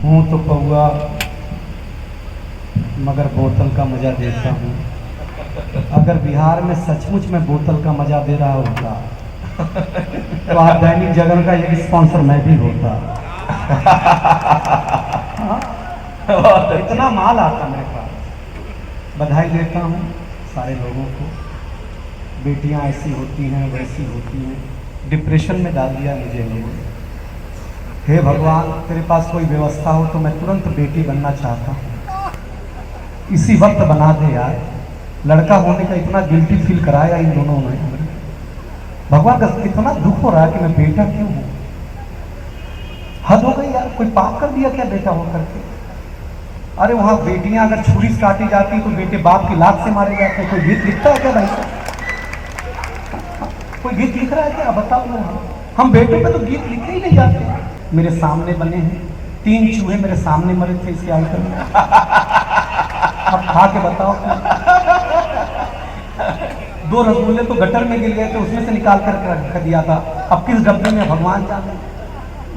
हूँ तो पौआ मगर बोतल का मजा देता हूँ। अगर बिहार में सचमुच में बोतल का मजा दे रहा होता तो आज दैनिक जागरण का एक स्पॉन्सर मैं भी होता। इतना माल आता मेरे पास। बधाई देता हूँ सारे लोगों को। बेटियां ऐसी होती हैं वैसी होती हैं, डिप्रेशन में डाल दिया मुझे लोगों ने। हे भगवान, तेरे पास कोई व्यवस्था हो तो मैं तुरंत बेटी बनना चाहता हूँ, इसी वक्त बना दे यार। लड़का होने का इतना गिल्टी फील कराया इन दोनों ने। भगवान का कितना दुख हो रहा है कि मैं बेटा क्यों हूँ। हद हो गई यार, कोई पाप कर दिया क्या बेटा हो करके। अरे वहां बेटियां अगर छुरी से काटी जाती तो बेटे बाप की लात से मारे जाते हैं। कोई गीत लिखता है क्या भाई साहब? कोई गीत लिख रहा है क्या? बताओ ना। हम बेटों पे तो गीत लिखे ही नहीं जाते। मेरे सामने बने हैं 3 चूहे, मेरे सामने मरे थे इसके आइटम में। अब खा के बताओ। 2 रसगुल्ले तो गटर में गिर गए थे, उसमें से निकाल कर रख दिया था। अब किस डब्बे में भगवान जाने।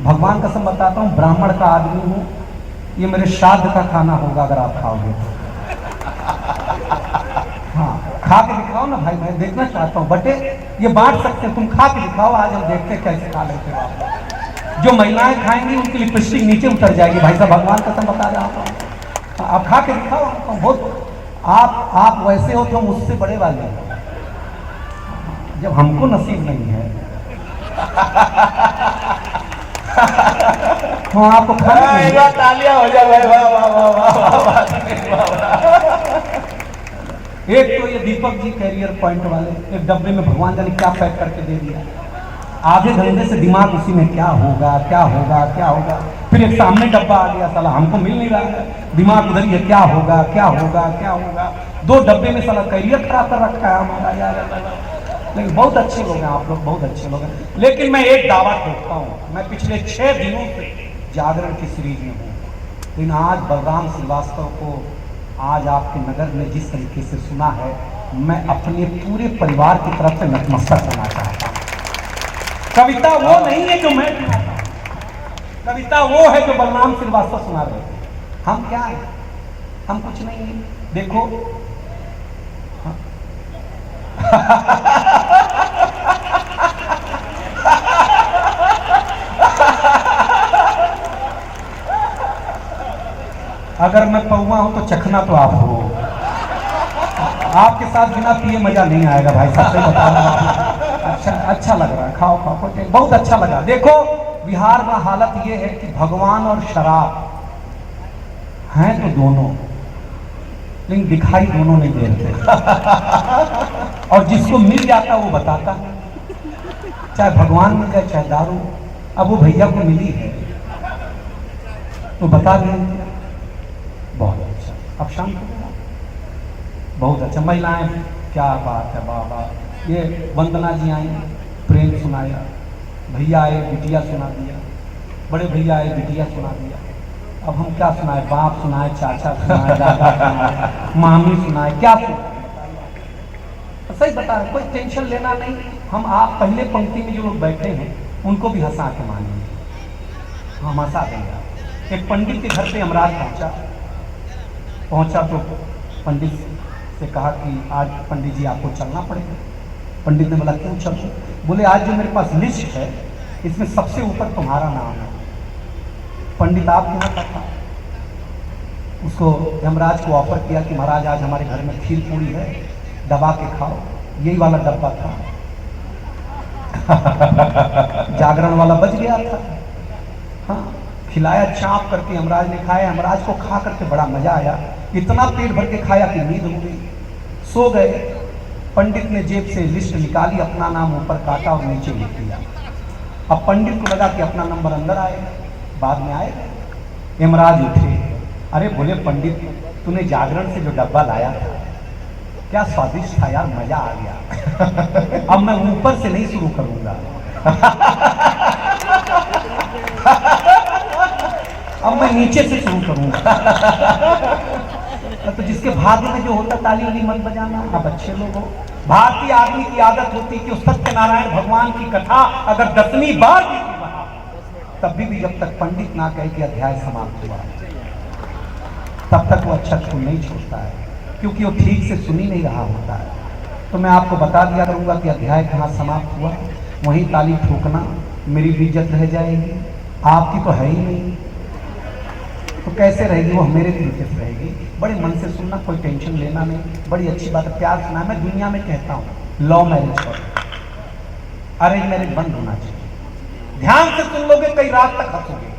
भगवान कसम बताता हूँ, ब्राह्मण का आदमी हूँ, ये मेरे श्राद्ध का खाना होगा अगर आप खाओगे तो। हाँ, खा के दिखाओ ना भाई, मैं देखना चाहता हूँ। बटे ये बांट सकते हैं, तुम खा के दिखाओ, आज हम देखते हैं कैसे खा लेते हो आप। जो महिलाएं खाएंगी उनकी लिपस्टिक नीचे उतर जाएगी भाई साहब, भगवान कसम बता रहा हूँ। आप खा के दिखाओ। बहुत आप वैसे हो तो मुझसे बड़े वाले हो, जब हमको नसीब नहीं है। हाँ, आपको खाना तालियां हो जाए। एक तो ये दीपक जी कैरियर पॉइंट वाले एक डब्बे में भगवान जाने क्या पैक करके दे दिया। आधे घंटे से दिमाग उसी में क्या होगा क्या होगा क्या होगा। फिर एक सामने डब्बा आ गया, साला हमको मिल नहीं रहा है, दिमाग उधर ही है, क्या होगा क्या होगा क्या होगा। 2 डब्बे में साला कैरियर खराब कर रखा है हमारा यार। लेकिन बहुत अच्छे लोग हैं आप लोग, बहुत अच्छे लोग हैं। लेकिन मैं एक दावा ठोकता हूँ, मैं पिछले 6 दिनों से जागरण की सीरीज में हूँ, लेकिन आज बलराम श्रीवास्तव को आज आपके नगर में जिस तरीके से सुना है, मैं अपने पूरे परिवार की तरफ से नतमस्तक होना चाहता हूँ। कविता वो नहीं है जो मैं सुनाता हूँ, कविता वो है जो बलराम श्रीवास्तव सुना रहे थे। हम क्या है? हम कुछ नहीं है। देखो अगर मैं पौवा हूं तो चखना तो आप हो। आपके साथ बिना पिए मजा नहीं आएगा भाई साहब, सही बता रहा हूं। अच्छा लग रहा है, खाओ खाओ, बहुत अच्छा लगा। देखो बिहार में हालत ये है कि भगवान और शराब हैं तो दोनों, लेकिन दिखाई दोनों नहीं देते। और जिसको मिल जाता वो बताता, चाहे भगवान मिल जाए चाहे दारू। अब वो भैया को मिली है तो बता देंगे। बहुत अच्छा, अब शाम को बहुत अच्छा। महिलाएं क्या बात है बाबा। ये वंदना जी आई, प्रेम सुनाया, भैया आए बिटिया सुना दिया, बड़े भैया आए बिटिया सुना दिया। अब हम क्या सुनाए? बाप सुनाए, चाचा सुनाए, दादा सुनाए, मामी सुनाए, क्या सुनाए। सही बता रहे, कोई टेंशन लेना नहीं। हम आप पहले पंक्ति में जो लोग बैठे हैं उनको भी हंसा के मानेंगे, हम हंसा देंगे। एक पंडित के घर पे यमराज पहुंचा तो पंडित से कहा कि आज पंडित जी आपको चलना पड़ेगा। पंडित ने बोला क्यों चलो? बोले आज जो मेरे पास लिस्ट है इसमें सबसे ऊपर तुम्हारा नाम है। पंडित आप यहाँ का था, उसको यमराज को ऑफर किया कि महाराज आज हमारे घर में खीर पूरी है, दबा के खाओ। यही वाला डब्बा था। जागरण वाला बच गया था। हाँ, खिलाया चाप करके यमराज ने खाया। यमराज को खा करके बड़ा मजा आया, इतना पेट भर के खाया कि नींद हो गई, सो गए। पंडित ने जेब से लिस्ट निकाली, अपना नाम ऊपर काटा और नीचे लिख दिया। अब पंडित को लगा कि अपना नंबर अंदर आएगा, बाद में आएगा। यमराज उठे, अरे बोले पंडित तूने जागरण से जो डब्बा लाया था क्या स्वादिष्ट था यार, मजा आ गया। अब मैं ऊपर से नहीं शुरू करूंगा। अब मैं नीचे से शुरू करूंगा। तो जिसके भाग्य में जो होता ताली वाली मत बजाना। अब अच्छे लोग हो। भारतीय आदमी की आदत होती कि सत्यनारायण भगवान की कथा अगर 10वीं बार भी तब भी जब तक पंडित ना कहे कि अध्याय समाप्त हुआ, तब तक वो अच्छा छू नहीं छोड़ता है, क्योंकि वो ठीक से सुन ही नहीं रहा होता है। तो मैं आपको बता दिया करूँगा कि अध्याय कहाँ समाप्त हुआ, वहीं ताली ठोकना, मेरी भी इज्जत रह जाएगी, आपकी तो है ही नहीं, तो कैसे रहेगी वो, मेरे तरीके से रहेगी। बड़े मन से सुनना, कोई टेंशन लेना नहीं, बड़ी अच्छी बात है, प्यार सुना। मैं दुनिया में कहता हूँ लव मैरिज करो, अरेंज मैरिज बंद होना चाहिए। ध्यान से सुन लोगे, कई रात तक हंसोगे।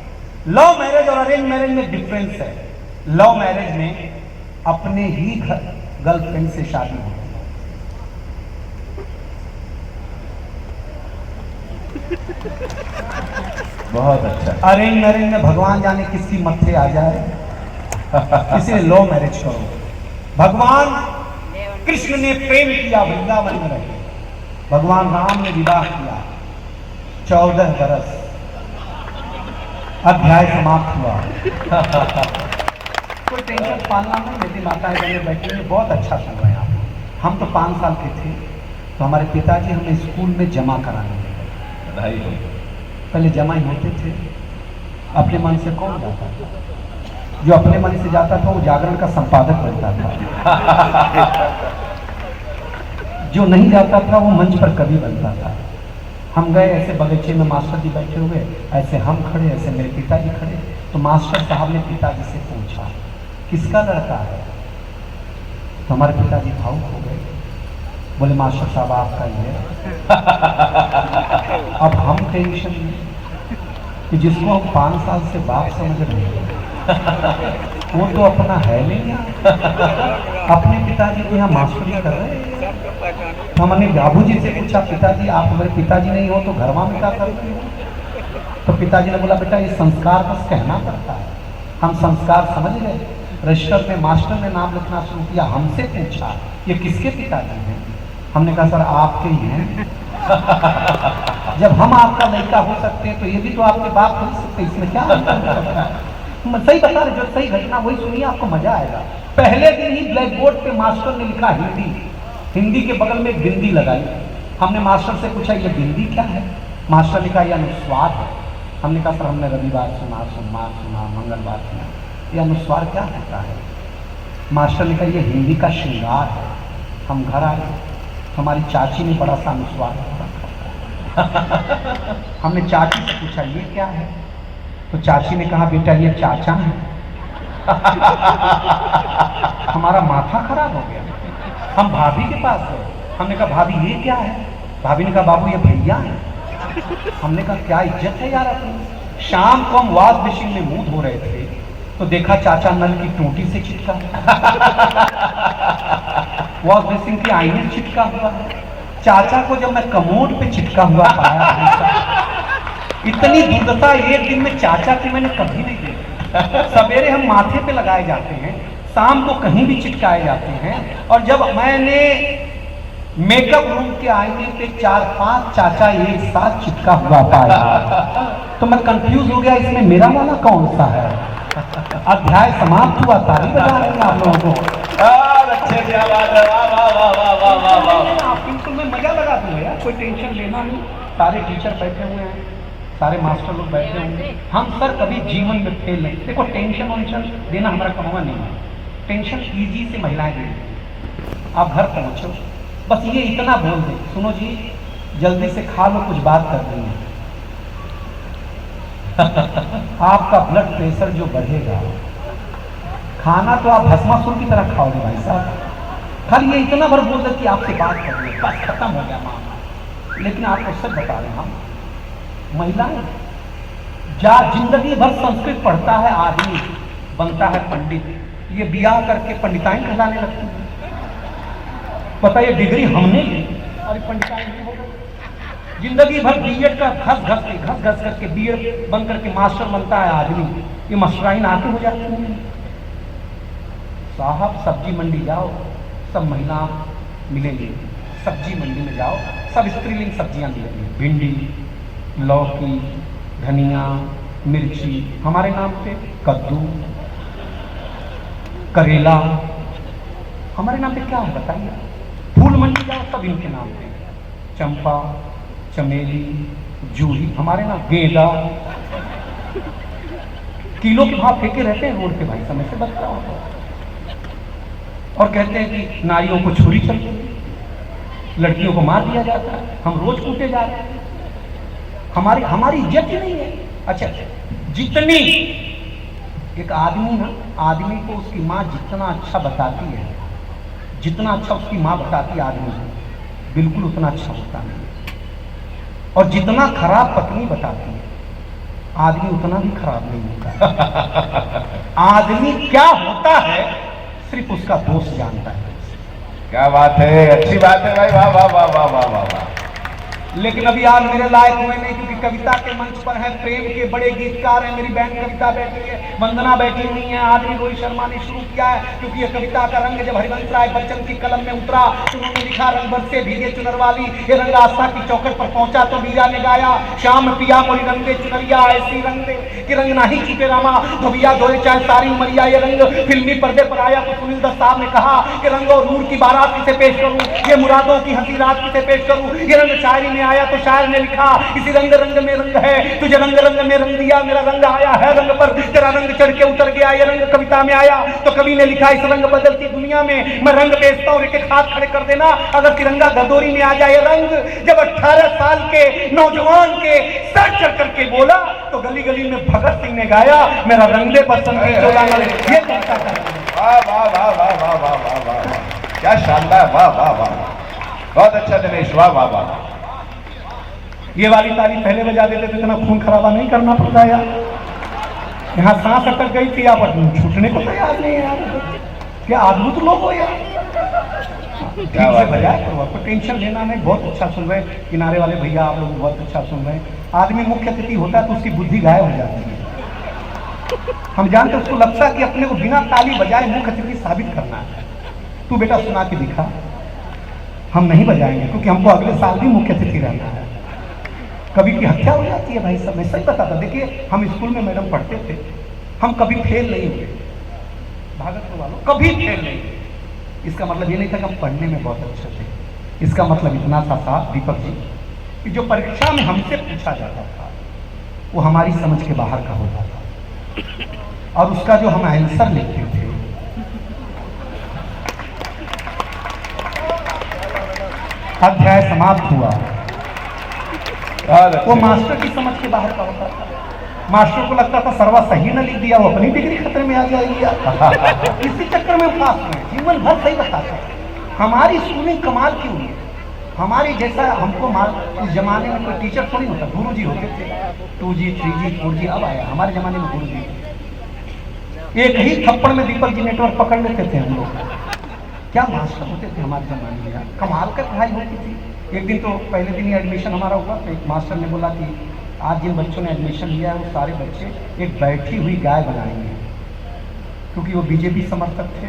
लव मैरिज और अरेंज मैरिज में डिफरेंस है। लव मैरिज में अपने ही गर्लफ्रेंड से शादी होती है, बहुत अच्छा। अरेंज मैरिज में भगवान जाने किसकी मत्थे आ जाए, इसलिए लव मैरिज करो। भगवान कृष्ण ने प्रेम किया, वृंदावन में रहे, भगवान राम ने विवाह किया, 14 बरस, अध्याय समाप्त हुआ। कोई टेंशन पालना नहीं, मेरी माताएं बहनें बैठी हुई, बहुत अच्छा सुन रहे हैं आप। हम तो 5 साल के थे तो हमारे पिताजी हमें स्कूल में जमा कराने लगे। बधाई हो। पहले जमा ही होते थे, अपने मन से कौन जाता था? जो अपने मन से जाता था वो जागरण का संपादक बनता था, जो नहीं जाता था वो मंच पर कवि बनता था। हम गए, ऐसे बगीचे में मास्टर जी बैठे हुए, ऐसे हम खड़े, ऐसे मेरे पिताजी खड़े, तो मास्टर साहब ने पिताजी से पूछा किसका लड़का है? तो हमारे पिताजी भावुक हो गए, बोले मास्टर साहब आपका ही है। अब हम टेंशन में कि जिसको हम 5 साल से बाप समझ रहे हैं वो तो अपना है नहीं, अपने पिताजी को यहाँ मास्टरी कर रहे हैं। तो हमने बाबू जी से पूछा, पिताजी आप हमारे पिताजी नहीं हो तो घरवा में क्या करते हो? तो पिताजी ने बोला बेटा ये संस्कार बस कहना पड़ता है, हम संस्कार समझ गए। रजिस्टर में मास्टर ने नाम लिखना शुरू किया, हमसे पूछा ये किसके पिताजी हैं? हमने कहा सर आपके ही हैं। जब हम आपका लड़का हो सकते हैं तो ये भी तो आपके बाप हो सकते, इसमें क्या सही बता रहे, जो सही घटना वही सुनिए, आपको मजा आएगा। पहले दिन ही ब्लैक बोर्ड पे मास्टर ने लिखा हिंदी, हिंदी के बगल में एक बिंदी लगाई। हमने मास्टर से पूछा ये बिंदी क्या है? मास्टर ने कहा यह अनुस्वार है। हमने कहा सर हमने रविवार सुना, सोमवार सुना, मंगलवार सुना, यह अनुस्वार क्या होता है? मास्टर ने कहा ये हिंदी का श्रृंगार है। हम घर आए, हमारी चाची ने बड़ा सा अनुस्वार रखा। हमने चाची से पूछा ये क्या है? तो चाची ने कहा बेटा ये चाचा है। हमारा माथा खराब हो गया। हम भाभी के पास गए, हमने कहा भाभी ये क्या है? भाभी ने कहा बाबू ये भैया है। हमने कहा क्या इज्जत है यार अपनी। शाम को हम वॉश बेसिन में मुंह धो रहे थे तो देखा चाचा नल की टूटी से चिपका, वॉश बेसिन की आईने चिपका हुआ है। चाचा को जब मैं कमोड पे चिपका हुआ पाया, इतनी दुर्दशा एक दिन में चाचा की मैंने कभी नहीं देखी। सवेरे हम माथे पे लगाए जाते हैं, शाम को कहीं भी चिपकाए जाते हैं। और जब मैंने मेकअप रूम के आईने पे 4-5 चाचा एक साथ चिपका हुआ पाया तो मैं कंफ्यूज हो गया, इसमें मेरा वाला कौन सा है? अध्याय समाप्त हुआ, ताली बजा रहे हैं आप लोगों को। अच्छे से आवाज है, वाह वाह वाह वाह वाह वाह वाह। बिल्कुल मैं मजा लगा दूंगा यार, कोई टेंशन लेना नहीं। सारे टीचर बैठे हुए हैं, सारे मास्टर लोग बैठे होंगे। हम सर कभी जीवन में फेल नहीं। देखो टेंशन वोंशन देना हमारा काम नहीं है, टेंशन इजी से महिलाएं देंगी। आप घर पहुंचो, बस ये इतना बोल दे, सुनो जी जल्दी से खा लो, कुछ बात कर रही है। आपका ब्लड प्रेशर जो बढ़ेगा, खाना तो आप भस्मासुर की तरह खाओगे भाई साहब। खाली ये इतना भर बोल दे कि आपसे बात कर रही है, बस खत्म हो गया मामला। लेकिन आपको सब बता रहे हैं हम, महिलाएं जा जिंदगी भर संस्कृत पढ़ता है आदमी, बनता है पंडित, ये बियाह करके पंडिताई कहलाने लगती है। पता ये डिग्री हमने ली और पंडिताई हो गई। जिंदगी भर बीएड का घस घस करके बीएड बन करके मास्टर बनता है आदमी, ये मास्टराइन आके हो जाती है। साहब सब्जी मंडी जाओ, सब महिला मिलेंगी। सब्जी मंडी में जाओ, सब स्त्रीलिंग सब्जियां मिलेंगी, भिंडी, लौकी, धनिया, मिर्ची, हमारे नाम पे कद्दू, करेला, हमारे नाम पे क्या है बताइए। फूल मंडी जाओ, सब इनके नाम पे, चंपा, चमेली, जूही, हमारे नाम गेंदा, किलो के भाव फेंके रहते हैं रोड पे भाई, समय से बचता होता है। और कहते हैं कि नारियों को छुरी चलती है, लड़कियों को मार दिया जाता है, हम रोज कूटे जा रहे हैं, हमारी इज्जत ही नहीं है। अच्छा, जितनी एक आदमी ना, आदमी को उसकी माँ जितना अच्छा बताती है, जितना अच्छा उसकी माँ बताती है आदमी को, बिल्कुल उतना अच्छा होता नहीं है। और जितना खराब पत्नी बताती है आदमी, उतना भी खराब नहीं होता। आदमी क्या होता है सिर्फ उसका दोस्त जानता है। क्या बात है, अच्छी बात है भाई, वाह वाह वाह वाह वाह वाह वाह। लेकिन अभी आप मेरे लायक हुए नहीं, क्योंकि कविता के मंच पर है, प्रेम के बड़े गीतकार हैं। मेरी बहन कविता बैठी है, वंदना बैठी हुई है, आदमी रोहित शर्मा ने शुरू किया है। क्योंकि ये कविता का रंग जब हरिवंश राय बच्चन की कलम में उतरा तो उन्होंने लिखा, रंग बरसे भीगे चुनर वाली, ये रंग आस्था की चौखट पर पहुंचा तो मीरा ने गाया, श्याम पिया मोरी रंगे चुनरिया ऐसी रंग दे कि रंग नहीं चुके रामा, धोबिया धोए चाहे सारी उमरिया। ये रंग फिल्मी पर्दे पर आया तो सुनील दत्त साहब ने कहा कि रंग और नूर की बारात किसे पेश करूं, ये मुरादों की हंसी रात किसे पेश करूं। ये रंग शायरी में आया तो शायर ने लिखा, इसी रंग रंग में रंग है, तुझे रंग रंग में रंग दिया, मेरा रंग आया है रंग पर, तेरा रंग चढ़ के उतर गया। ये रंग कविता में आया तो कवि ने लिखा, इस रंग बदलती दुनिया में मैं रंग बेचता हूं, एक हाथ खड़े कर देना अगर तिरंगा गदोरी में आ जाए। रंग जब 18 साल के नौजवान के सर चढ़ करके बोला तो गली गली में भगत सिंह ने गाया, मेरा रंग दे बसंती चोला नले। ये कविता का वाह वाह वाह वाह वाह वाह वाह वाह, क्या शानदार, वाह वाह वाह, बहुत अच्छा दिनेश, वाह वाह वाह। ये वाली ताली पहले बजा देते तो इतना खून खराबा नहीं करना पड़ता यार। यहाँ सांस अटक गई थी, आप छूटने को तैयार नहीं है यार। क्या अद्भुत लोग हो यार, ठीक से बजाए तो आपको टेंशन लेना नहीं। बहुत अच्छा सुन रहे, किनारे वाले भैया आप लोग बहुत अच्छा सुन रहे हैं। आदमी मुख्य अतिथि होता है तो उसकी बुद्धि गायब हो जाती है। हम जानते उसको लगता है कि अपने को बिना ताली बजाए मुख्य अतिथि साबित करना है। तू बेटा सुना के दिखा, हम नहीं बजाएंगे क्योंकि हमको अगले साल भी मुख्य अतिथि रहना है। कभी की हत्या हो जाती है भाई साहब, मैं सही बताता। देखिए हम स्कूल में मैडम पढ़ते थे, हम कभी फेल नहीं हुए, भागलपुर वालों कभी फेल नहीं हुए। इसका मतलब ये नहीं था कि हम पढ़ने में बहुत अच्छे थे, इसका मतलब इतना सा था दीपक जी कि जो परीक्षा में हमसे पूछा जाता था वो हमारी समझ के बाहर का होता था, और उसका जो हम आंसर लिखते थे अध्याय समाप्त हुआ, वो मास्टर की समझ के बाहर का होता था। मास्टर को लगता था सर्वा सही न लिख दिया, वो अपनी डिग्री खतरे में आ जाएगी। इसी चक्कर में पास हुए, जीवन भर सही बताते। हमारी स्कूलिंग कमाल की हुई है, हमारी जैसा हमको उस जमाने में कोई टीचर थोड़ी होता, गुरु जी होते थे। 2G 3G 4G अब आया, हमारे जमाने में गुरु जी एक ही थप्पड़ में दीपक जी नेटवर्क पकड़ लेते थे हम लोग। क्या मास्टर होते थे हमारे जमाने में यार, कमाल का पढ़ाई होती थी। एक दिन तो पहले दिन ही एडमिशन हमारा हुआ तो एक मास्टर ने बोला कि आज जिन बच्चों ने एडमिशन लिया है वो सारे बच्चे एक बैठी हुई गाय बनाएंगे, क्योंकि वो बीजेपी समर्थक थे।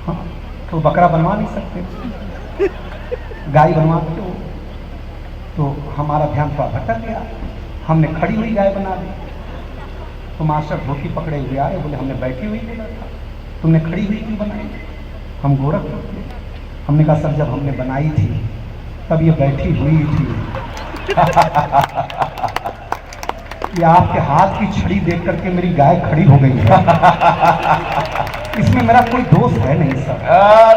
हाँ, तो बकरा बनवा नहीं सकते, गाय बनवाते हो। तो हमारा ध्यान थोड़ा भटक गया, हमने खड़ी हुई गाय बना दी। तो मास्टर धोती पकड़े हुए आए, बोले हमने बैठी हुई बोला था, तुमने खड़ी हुई क्यों बनाई? हम गोरखपुर थे। हमने कहा सर जब हमने बनाई थी तब ये बैठी हुई थी। ये आपके हाथ की छड़ी देख करके मेरी गाय खड़ी हो गई है। इसमें मेरा कोई दोष है नहीं सर।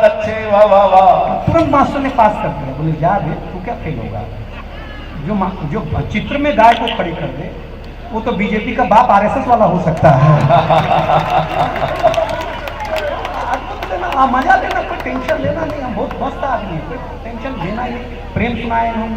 अच्छे, वाह वाह वाह। तुरंत मास्टर ने पास कर दिया, बोले जा बे तू क्या फेल होगा, जो चित्र में गाय को खड़ी कर दे वो तो बीजेपी का बाप RSS वाला हो सकता है। मजा लेना, कोई टेंशन लेना नहीं, हम बहुत मस्त आदमी है, कोई टेंशन लेना ही। प्रेम सुनाए हम